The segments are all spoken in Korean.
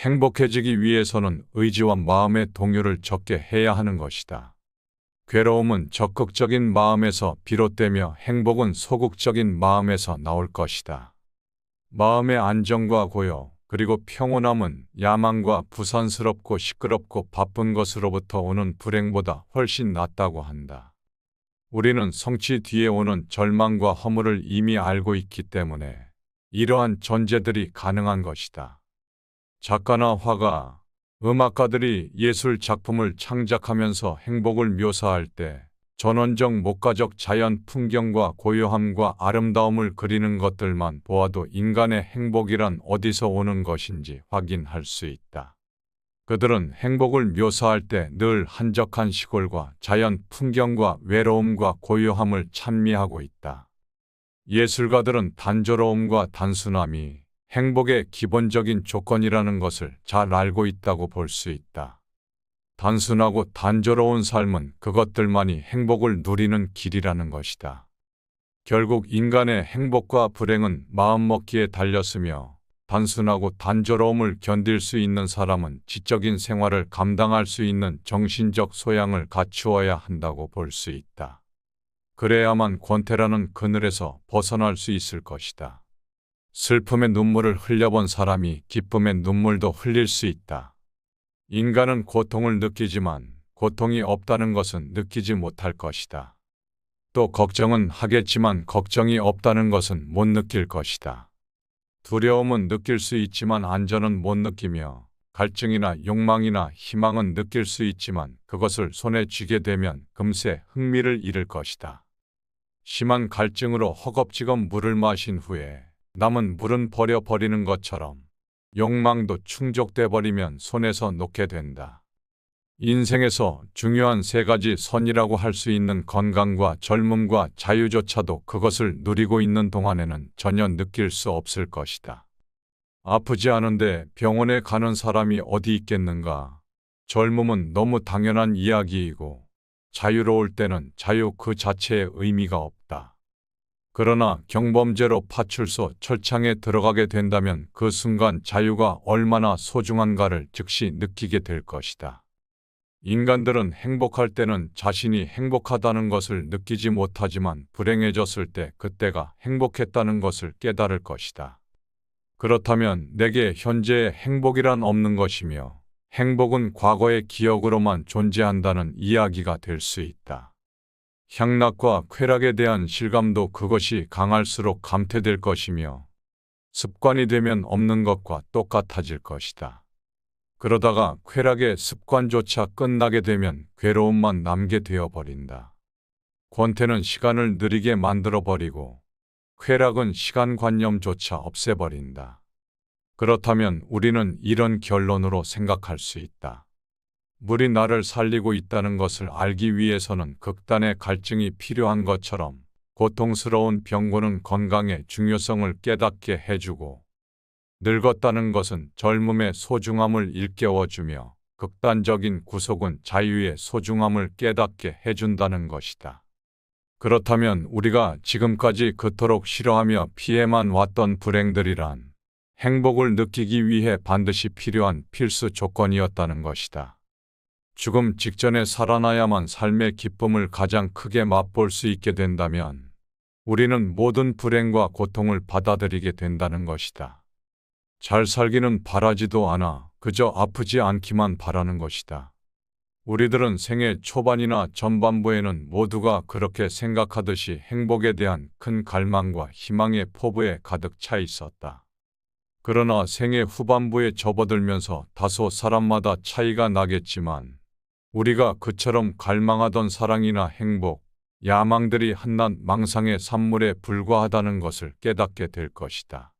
행복해지기 위해서는 의지와 마음의 동요를 적게 해야 하는 것이다. 괴로움은 적극적인 마음에서 비롯되며 행복은 소극적인 마음에서 나올 것이다. 마음의 안정과 고요, 그리고 평온함은 야망과 부산스럽고 시끄럽고 바쁜 것으로부터 오는 불행보다 훨씬 낫다고 한다. 우리는 성취 뒤에 오는 절망과 허물을 이미 알고 있기 때문에 이러한 전제들이 가능한 것이다. 작가나 화가, 음악가들이 예술 작품을 창작하면서 행복을 묘사할 때 전원적 목가적 자연 풍경과 고요함과 아름다움을 그리는 것들만 보아도 인간의 행복이란 어디서 오는 것인지 확인할 수 있다. 그들은 행복을 묘사할 때 늘 한적한 시골과 자연 풍경과 외로움과 고요함을 찬미하고 있다. 예술가들은 단조로움과 단순함이 행복의 기본적인 조건이라는 것을 잘 알고 있다고 볼 수 있다. 단순하고 단조로운 삶은 그것들만이 행복을 누리는 길이라는 것이다. 결국 인간의 행복과 불행은 마음먹기에 달렸으며 단순하고 단조로움을 견딜 수 있는 사람은 지적인 생활을 감당할 수 있는 정신적 소양을 갖추어야 한다고 볼 수 있다. 그래야만 권태라는 그늘에서 벗어날 수 있을 것이다. 슬픔의 눈물을 흘려본 사람이 기쁨의 눈물도 흘릴 수 있다. 인간은 고통을 느끼지만 고통이 없다는 것은 느끼지 못할 것이다. 또 걱정은 하겠지만 걱정이 없다는 것은 못 느낄 것이다. 두려움은 느낄 수 있지만 안전은 못 느끼며 갈증이나 욕망이나 희망은 느낄 수 있지만 그것을 손에 쥐게 되면 금세 흥미를 잃을 것이다. 심한 갈증으로 허겁지겁 물을 마신 후에 남은 물은 버려버리는 것처럼 욕망도 충족돼 버리면 손에서 놓게 된다. 인생에서 중요한 세 가지 선이라고 할 수 있는 건강과 젊음과 자유조차도 그것을 누리고 있는 동안에는 전혀 느낄 수 없을 것이다. 아프지 않은데 병원에 가는 사람이 어디 있겠는가? 젊음은 너무 당연한 이야기이고 자유로울 때는 자유 그 자체의 의미가 없다. 그러나 경범죄로 파출소 철창에 들어가게 된다면 그 순간 자유가 얼마나 소중한가를 즉시 느끼게 될 것이다. 인간들은 행복할 때는 자신이 행복하다는 것을 느끼지 못하지만 불행해졌을 때 그때가 행복했다는 것을 깨달을 것이다. 그렇다면 내게 현재의 행복이란 없는 것이며 행복은 과거의 기억으로만 존재한다는 이야기가 될 수 있다. 향락과 쾌락에 대한 실감도 그것이 강할수록 감퇴될 것이며 습관이 되면 없는 것과 똑같아질 것이다. 그러다가 쾌락의 습관조차 끝나게 되면 괴로움만 남게 되어버린다. 권태는 시간을 느리게 만들어버리고 쾌락은 시간관념조차 없애버린다. 그렇다면 우리는 이런 결론으로 생각할 수 있다. 물이 나를 살리고 있다는 것을 알기 위해서는 극단의 갈증이 필요한 것처럼 고통스러운 병고는 건강의 중요성을 깨닫게 해주고 늙었다는 것은 젊음의 소중함을 일깨워주며 극단적인 구속은 자유의 소중함을 깨닫게 해준다는 것이다. 그렇다면 우리가 지금까지 그토록 싫어하며 피해만 왔던 불행들이란 행복을 느끼기 위해 반드시 필요한 필수 조건이었다는 것이다. 죽음 직전에 살아나야만 삶의 기쁨을 가장 크게 맛볼 수 있게 된다면 우리는 모든 불행과 고통을 받아들이게 된다는 것이다. 잘 살기는 바라지도 않아 그저 아프지 않기만 바라는 것이다. 우리들은 생애 초반이나 전반부에는 모두가 그렇게 생각하듯이 행복에 대한 큰 갈망과 희망의 포부에 가득 차 있었다. 그러나 생애 후반부에 접어들면서 다소 사람마다 차이가 나겠지만 우리가 그처럼 갈망하던 사랑이나 행복, 야망들이 한낱 망상의 산물에 불과하다는 것을 깨닫게 될 것이다.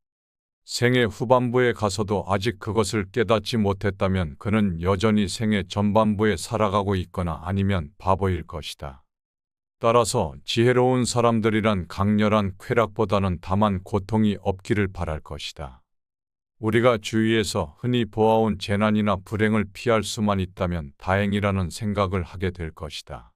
생애 후반부에 가서도 아직 그것을 깨닫지 못했다면 그는 여전히 생애 전반부에 살아가고 있거나 아니면 바보일 것이다. 따라서 지혜로운 사람들이란 강렬한 쾌락보다는 다만 고통이 없기를 바랄 것이다. 우리가 주위에서 흔히 보아온 재난이나 불행을 피할 수만 있다면 다행이라는 생각을 하게 될 것이다.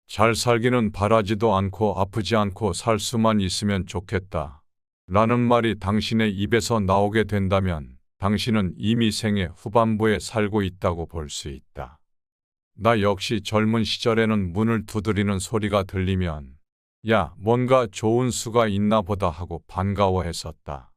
잘 살기는 바라지도 않고 아프지 않고 살 수만 있으면 좋겠다. 라는 말이 당신의 입에서 나오게 된다면 당신은 이미 생애 후반부에 살고 있다고 볼 수 있다. 나 역시 젊은 시절에는 문을 두드리는 소리가 들리면 야, 뭔가 좋은 수가 있나 보다 하고 반가워했었다.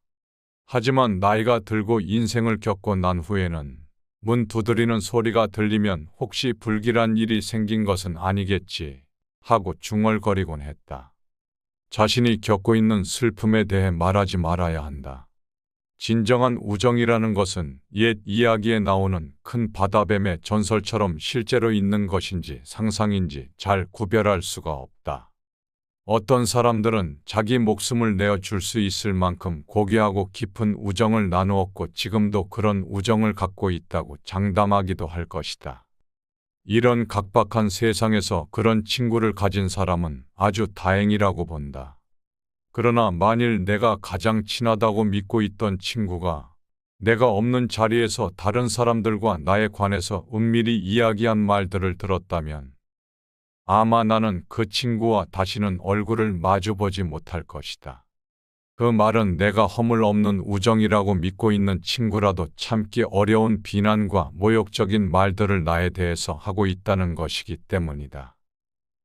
하지만 나이가 들고 인생을 겪고 난 후에는 문 두드리는 소리가 들리면 혹시 불길한 일이 생긴 것은 아니겠지 하고 중얼거리곤 했다. 자신이 겪고 있는 슬픔에 대해 말하지 말아야 한다. 진정한 우정이라는 것은 옛 이야기에 나오는 큰 바다뱀의 전설처럼 실제로 있는 것인지 상상인지 잘 구별할 수가 없다. 어떤 사람들은 자기 목숨을 내어줄 수 있을 만큼 고귀하고 깊은 우정을 나누었고 지금도 그런 우정을 갖고 있다고 장담하기도 할 것이다. 이런 각박한 세상에서 그런 친구를 가진 사람은 아주 다행이라고 본다. 그러나 만일 내가 가장 친하다고 믿고 있던 친구가 내가 없는 자리에서 다른 사람들과 나에 관해서 은밀히 이야기한 말들을 들었다면 아마 나는 그 친구와 다시는 얼굴을 마주보지 못할 것이다. 그 말은 내가 허물 없는 우정이라고 믿고 있는 친구라도 참기 어려운 비난과 모욕적인 말들을 나에 대해서 하고 있다는 것이기 때문이다.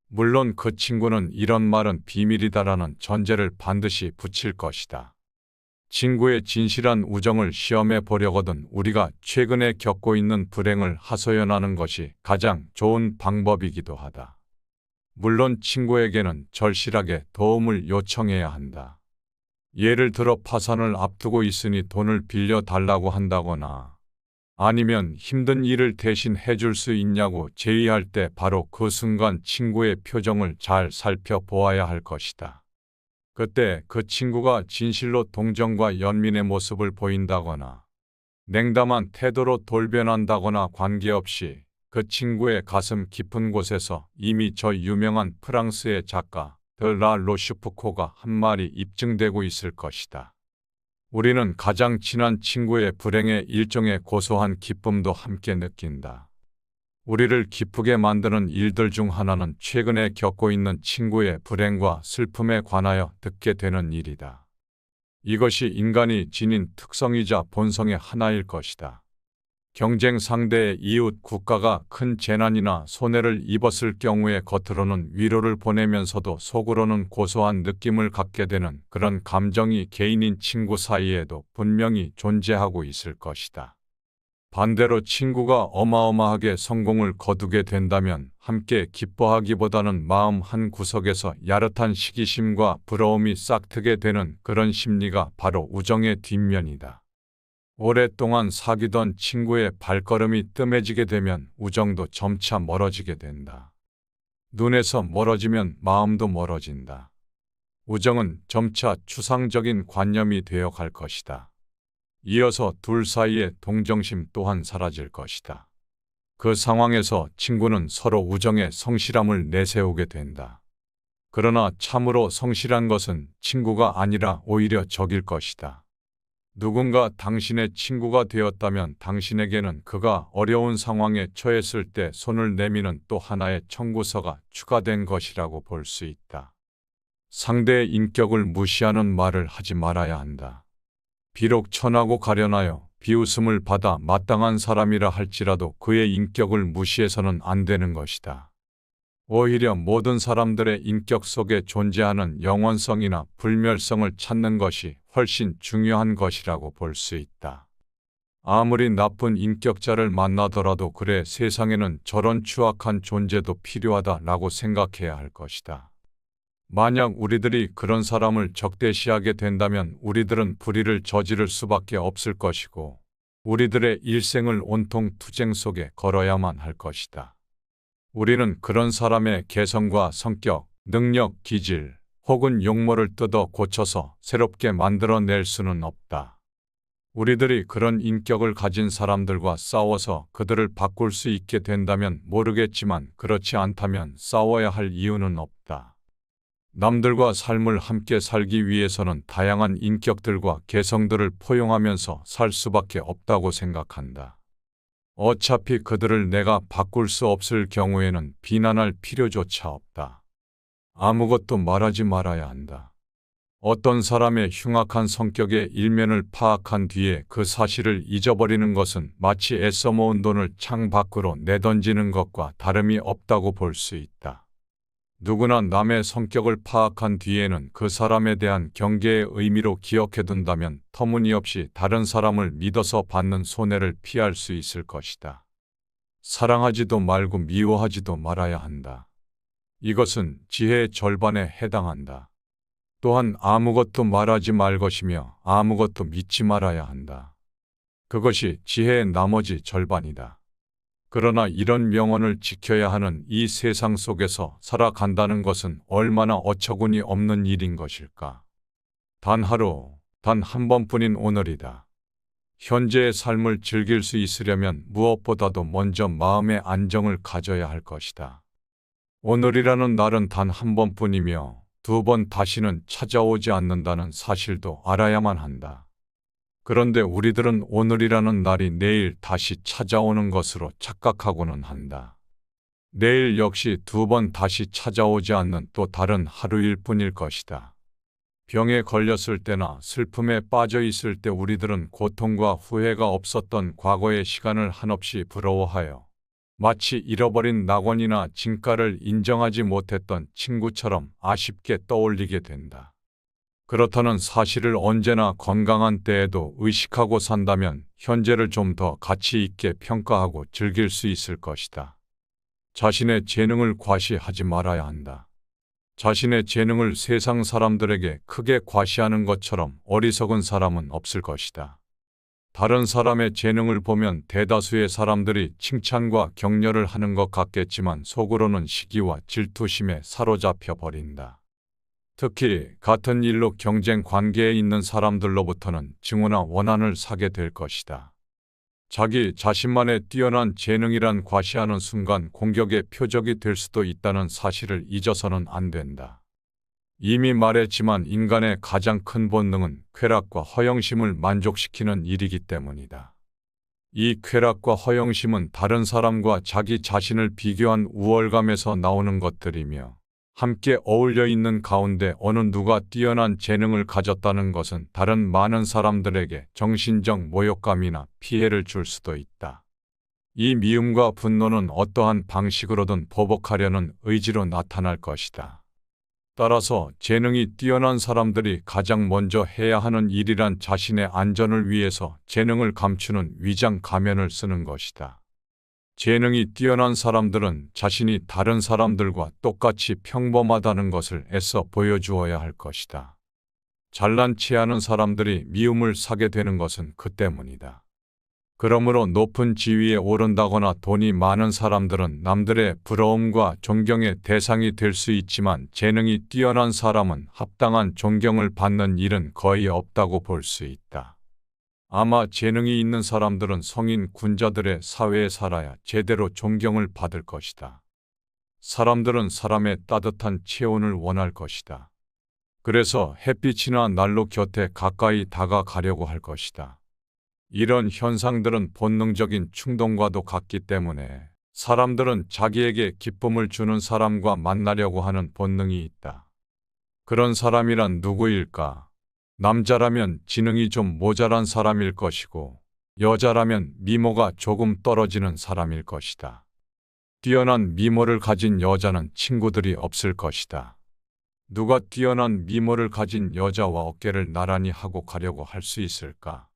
물론 그 친구는 이런 말은 비밀이다라는 전제를 반드시 붙일 것이다. 친구의 진실한 우정을 시험해 보려거든 우리가 최근에 겪고 있는 불행을 하소연하는 것이 가장 좋은 방법이기도 하다. 물론 친구에게는 절실하게 도움을 요청해야 한다. 예를 들어 파산을 앞두고 있으니 돈을 빌려 달라고 한다거나 아니면 힘든 일을 대신 해줄 수 있냐고 제의할 때 바로 그 순간 친구의 표정을 잘 살펴보아야 할 것이다. 그때 그 친구가 진실로 동정과 연민의 모습을 보인다거나 냉담한 태도로 돌변한다거나 관계없이 그 친구의 가슴 깊은 곳에서 이미 저 유명한 프랑스의 작가 라 로슈프코가 한 말이 입증되고 있을 것이다. 우리는 가장 친한 친구의 불행에 일종의 고소한 기쁨도 함께 느낀다. 우리를 기쁘게 만드는 일들 중 하나는 최근에 겪고 있는 친구의 불행과 슬픔에 관하여 듣게 되는 일이다. 이것이 인간이 지닌 특성이자 본성의 하나일 것이다. 경쟁 상대의 이웃 국가가 큰 재난이나 손해를 입었을 경우에 겉으로는 위로를 보내면서도 속으로는 고소한 느낌을 갖게 되는 그런 감정이 개인인 친구 사이에도 분명히 존재하고 있을 것이다. 반대로 친구가 어마어마하게 성공을 거두게 된다면 함께 기뻐하기보다는 마음 한 구석에서 야릇한 시기심과 부러움이 싹트게 되는 그런 심리가 바로 우정의 뒷면이다. 오랫동안 사귀던 친구의 발걸음이 뜸해지게 되면 우정도 점차 멀어지게 된다. 눈에서 멀어지면 마음도 멀어진다. 우정은 점차 추상적인 관념이 되어 갈 것이다. 이어서 둘 사이의 동정심 또한 사라질 것이다. 그 상황에서 친구는 서로 우정의 성실함을 내세우게 된다. 그러나 참으로 성실한 것은 친구가 아니라 오히려 적일 것이다. 누군가 당신의 친구가 되었다면 당신에게는 그가 어려운 상황에 처했을 때 손을 내미는 또 하나의 청구서가 추가된 것이라고 볼 수 있다. 상대의 인격을 무시하는 말을 하지 말아야 한다. 비록 천하고 가련하여 비웃음을 받아 마땅한 사람이라 할지라도 그의 인격을 무시해서는 안 되는 것이다. 오히려 모든 사람들의 인격 속에 존재하는 영원성이나 불멸성을 찾는 것이 훨씬 중요한 것이라고 볼 수 있다. 아무리 나쁜 인격자를 만나더라도 그래 세상에는 저런 추악한 존재도 필요하다라고 생각해야 할 것이다. 만약 우리들이 그런 사람을 적대시하게 된다면 우리들은 불의를 저지를 수밖에 없을 것이고 우리들의 일생을 온통 투쟁 속에 걸어야만 할 것이다. 우리는 그런 사람의 개성과 성격, 능력, 기질 혹은 용모를 뜯어 고쳐서 새롭게 만들어낼 수는 없다. 우리들이 그런 인격을 가진 사람들과 싸워서 그들을 바꿀 수 있게 된다면 모르겠지만 그렇지 않다면 싸워야 할 이유는 없다. 남들과 삶을 함께 살기 위해서는 다양한 인격들과 개성들을 포용하면서 살 수밖에 없다고 생각한다. 어차피 그들을 내가 바꿀 수 없을 경우에는 비난할 필요조차 없다. 아무것도 말하지 말아야 한다. 어떤 사람의 흉악한 성격의 일면을 파악한 뒤에 그 사실을 잊어버리는 것은 마치 애써 모은 돈을 창 밖으로 내던지는 것과 다름이 없다고 볼 수 있다. 누구나 남의 성격을 파악한 뒤에는 그 사람에 대한 경계의 의미로 기억해둔다면 터무니없이 다른 사람을 믿어서 받는 손해를 피할 수 있을 것이다. 사랑하지도 말고 미워하지도 말아야 한다. 이것은 지혜의 절반에 해당한다. 또한 아무것도 말하지 말 것이며 아무것도 믿지 말아야 한다. 그것이 지혜의 나머지 절반이다. 그러나 이런 명언을 지켜야 하는 이 세상 속에서 살아간다는 것은 얼마나 어처구니 없는 일인 것일까. 단 하루, 단 한 번뿐인 오늘이다. 현재의 삶을 즐길 수 있으려면 무엇보다도 먼저 마음의 안정을 가져야 할 것이다. 오늘이라는 날은 단 한 번뿐이며 2번 다시는 찾아오지 않는다는 사실도 알아야만 한다. 그런데 우리들은 오늘이라는 날이 내일 다시 찾아오는 것으로 착각하고는 한다. 내일 역시 2번 다시 찾아오지 않는 또 다른 하루일 뿐일 것이다. 병에 걸렸을 때나 슬픔에 빠져 있을 때 우리들은 고통과 후회가 없었던 과거의 시간을 한없이 부러워하여 마치 잃어버린 낙원이나 진가를 인정하지 못했던 친구처럼 아쉽게 떠올리게 된다. 그렇다는 사실을 언제나 건강한 때에도 의식하고 산다면 현재를 좀 더 가치 있게 평가하고 즐길 수 있을 것이다. 자신의 재능을 과시하지 말아야 한다. 자신의 재능을 세상 사람들에게 크게 과시하는 것처럼 어리석은 사람은 없을 것이다. 다른 사람의 재능을 보면 대다수의 사람들이 칭찬과 격려를 하는 것 같겠지만 속으로는 시기와 질투심에 사로잡혀 버린다. 특히 같은 일로 경쟁 관계에 있는 사람들로부터는 증오나 원한을 사게 될 것이다. 자기 자신만의 뛰어난 재능이란 과시하는 순간 공격의 표적이 될 수도 있다는 사실을 잊어서는 안 된다. 이미 말했지만 인간의 가장 큰 본능은 쾌락과 허영심을 만족시키는 일이기 때문이다. 이 쾌락과 허영심은 다른 사람과 자기 자신을 비교한 우월감에서 나오는 것들이며 함께 어울려 있는 가운데 어느 누가 뛰어난 재능을 가졌다는 것은 다른 많은 사람들에게 정신적 모욕감이나 피해를 줄 수도 있다. 이 미움과 분노는 어떠한 방식으로든 보복하려는 의지로 나타날 것이다. 따라서 재능이 뛰어난 사람들이 가장 먼저 해야 하는 일이란 자신의 안전을 위해서 재능을 감추는 위장 가면을 쓰는 것이다. 재능이 뛰어난 사람들은 자신이 다른 사람들과 똑같이 평범하다는 것을 애써 보여주어야 할 것이다. 잘난 체하는 사람들이 미움을 사게 되는 것은 그 때문이다. 그러므로 높은 지위에 오른다거나 돈이 많은 사람들은 남들의 부러움과 존경의 대상이 될 수 있지만 재능이 뛰어난 사람은 합당한 존경을 받는 일은 거의 없다고 볼 수 있다. 아마 재능이 있는 사람들은 성인 군자들의 사회에 살아야 제대로 존경을 받을 것이다. 사람들은 사람의 따뜻한 체온을 원할 것이다. 그래서 햇빛이나 난로 곁에 가까이 다가가려고 할 것이다. 이런 현상들은 본능적인 충동과도 같기 때문에 사람들은 자기에게 기쁨을 주는 사람과 만나려고 하는 본능이 있다. 그런 사람이란 누구일까? 남자라면 지능이 좀 모자란 사람일 것이고 여자라면 미모가 조금 떨어지는 사람일 것이다. 뛰어난 미모를 가진 여자는 친구들이 없을 것이다. 누가 뛰어난 미모를 가진 여자와 어깨를 나란히 하고 가려고 할 수 있을까?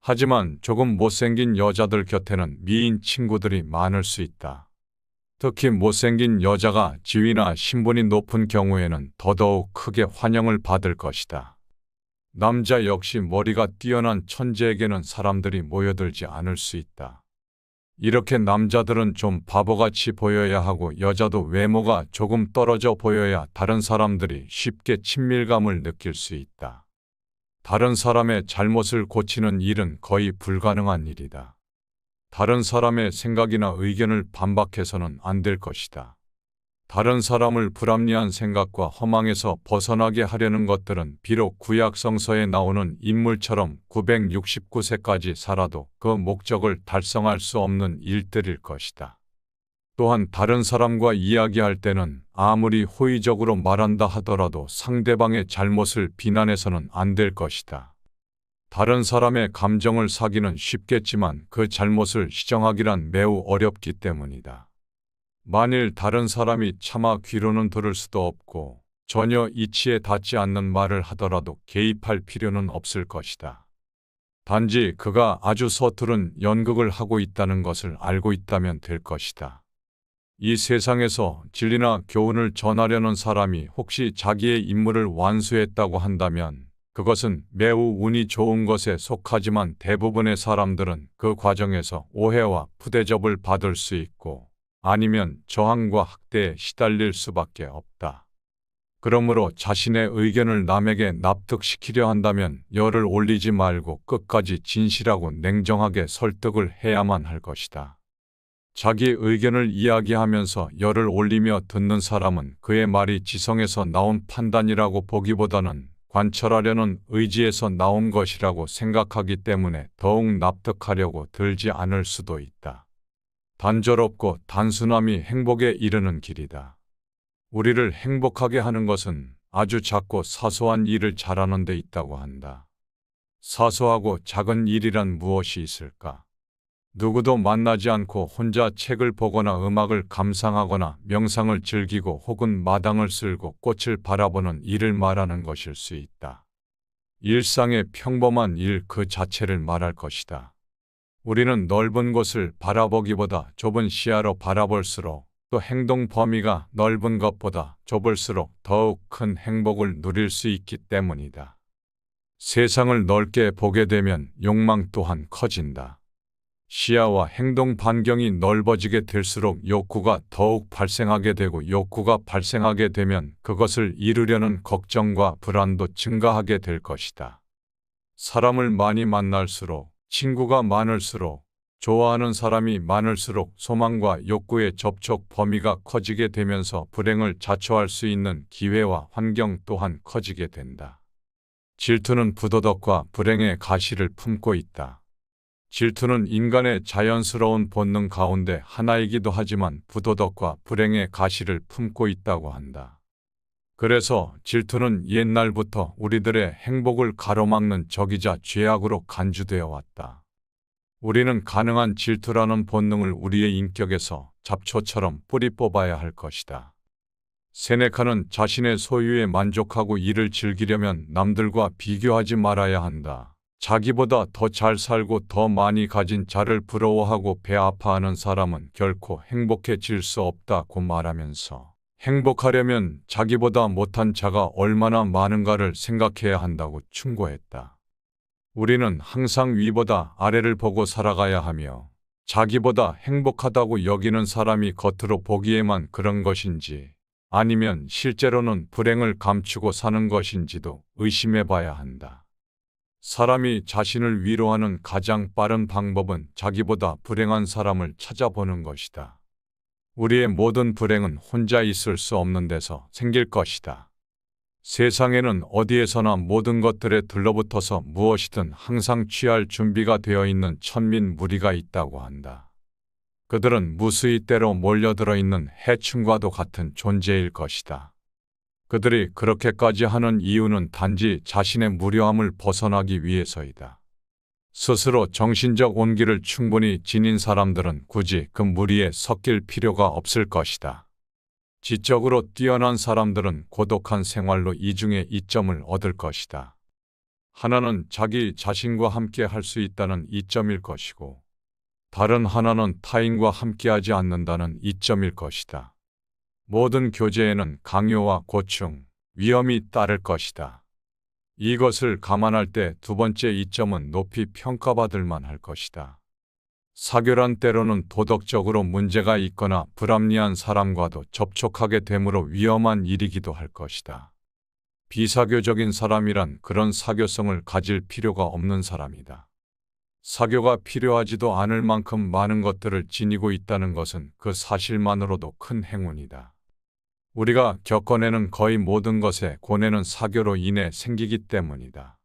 하지만 조금 못생긴 여자들 곁에는 미인 친구들이 많을 수 있다. 특히 못생긴 여자가 지위나 신분이 높은 경우에는 더더욱 크게 환영을 받을 것이다. 남자 역시 머리가 뛰어난 천재에게는 사람들이 모여들지 않을 수 있다. 이렇게 남자들은 좀 바보같이 보여야 하고 여자도 외모가 조금 떨어져 보여야 다른 사람들이 쉽게 친밀감을 느낄 수 있다. 다른 사람의 잘못을 고치는 일은 거의 불가능한 일이다. 다른 사람의 생각이나 의견을 반박해서는 안 될 것이다. 다른 사람을 불합리한 생각과 허망에서 벗어나게 하려는 것들은 비록 구약 성서에 나오는 인물처럼 969세까지 살아도 그 목적을 달성할 수 없는 일들일 것이다. 또한 다른 사람과 이야기할 때는 아무리 호의적으로 말한다 하더라도 상대방의 잘못을 비난해서는 안 될 것이다. 다른 사람의 감정을 사기는 쉽겠지만 그 잘못을 시정하기란 매우 어렵기 때문이다. 만일 다른 사람이 차마 귀로는 들을 수도 없고 전혀 이치에 닿지 않는 말을 하더라도 개입할 필요는 없을 것이다. 단지 그가 아주 서투른 연극을 하고 있다는 것을 알고 있다면 될 것이다. 이 세상에서 진리나 교훈을 전하려는 사람이 혹시 자기의 임무를 완수했다고 한다면 그것은 매우 운이 좋은 것에 속하지만 대부분의 사람들은 그 과정에서 오해와 푸대접을 받을 수 있고 아니면 저항과 학대에 시달릴 수밖에 없다. 그러므로 자신의 의견을 남에게 납득시키려 한다면 열을 올리지 말고 끝까지 진실하고 냉정하게 설득을 해야만 할 것이다. 자기 의견을 이야기하면서 열을 올리며 듣는 사람은 그의 말이 지성에서 나온 판단이라고 보기보다는 관철하려는 의지에서 나온 것이라고 생각하기 때문에 더욱 납득하려고 들지 않을 수도 있다. 단조롭고 단순함이 행복에 이르는 길이다. 우리를 행복하게 하는 것은 아주 작고 사소한 일을 잘하는 데 있다고 한다. 사소하고 작은 일이란 무엇이 있을까? 누구도 만나지 않고 혼자 책을 보거나 음악을 감상하거나 명상을 즐기고 혹은 마당을 쓸고 꽃을 바라보는 일을 말하는 것일 수 있다. 일상의 평범한 일 그 자체를 말할 것이다. 우리는 넓은 곳을 바라보기보다 좁은 시야로 바라볼수록 또 행동 범위가 넓은 것보다 좁을수록 더욱 큰 행복을 누릴 수 있기 때문이다. 세상을 넓게 보게 되면 욕망 또한 커진다. 시야와 행동 반경이 넓어지게 될수록 욕구가 더욱 발생하게 되고 욕구가 발생하게 되면 그것을 이루려는 걱정과 불안도 증가하게 될 것이다. 사람을 많이 만날수록, 친구가 많을수록, 좋아하는 사람이 많을수록 소망과 욕구의 접촉 범위가 커지게 되면서 불행을 자초할 수 있는 기회와 환경 또한 커지게 된다. 질투는 부도덕과 불행의 가시를 품고 있다. 질투는 인간의 자연스러운 본능 가운데 하나이기도 하지만 부도덕과 불행의 가시를 품고 있다고 한다. 그래서 질투는 옛날부터 우리들의 행복을 가로막는 적이자 죄악으로 간주되어 왔다. 우리는 가능한 질투라는 본능을 우리의 인격에서 잡초처럼 뿌리 뽑아야 할 것이다. 세네카는 자신의 소유에 만족하고 이를 즐기려면 남들과 비교하지 말아야 한다. 자기보다 더 잘 살고 더 많이 가진 자를 부러워하고 배 아파하는 사람은 결코 행복해질 수 없다고 말하면서 행복하려면 자기보다 못한 자가 얼마나 많은가를 생각해야 한다고 충고했다. 우리는 항상 위보다 아래를 보고 살아가야 하며 자기보다 행복하다고 여기는 사람이 겉으로 보기에만 그런 것인지 아니면 실제로는 불행을 감추고 사는 것인지도 의심해 봐야 한다. 사람이 자신을 위로하는 가장 빠른 방법은 자기보다 불행한 사람을 찾아보는 것이다. 우리의 모든 불행은 혼자 있을 수 없는 데서 생길 것이다. 세상에는 어디에서나 모든 것들에 들러붙어서 무엇이든 항상 취할 준비가 되어 있는 천민 무리가 있다고 한다. 그들은 무수히 때로 몰려들어 있는 해충과도 같은 존재일 것이다. 그들이 그렇게까지 하는 이유는 단지 자신의 무료함을 벗어나기 위해서이다. 스스로 정신적 온기를 충분히 지닌 사람들은 굳이 그 무리에 섞일 필요가 없을 것이다. 지적으로 뛰어난 사람들은 고독한 생활로 이중의 이점을 얻을 것이다. 하나는 자기 자신과 함께 할 수 있다는 이점일 것이고 다른 하나는 타인과 함께하지 않는다는 이점일 것이다. 모든 교제에는 강요와 고충, 위험이 따를 것이다. 이것을 감안할 때 두 번째 이점은 높이 평가받을 만할 것이다. 사교란 때로는 도덕적으로 문제가 있거나 불합리한 사람과도 접촉하게 되므로 위험한 일이기도 할 것이다. 비사교적인 사람이란 그런 사교성을 가질 필요가 없는 사람이다. 사교가 필요하지도 않을 만큼 많은 것들을 지니고 있다는 것은 그 사실만으로도 큰 행운이다. 우리가 겪어내는 거의 모든 것의 고뇌는 사교로 인해 생기기 때문이다.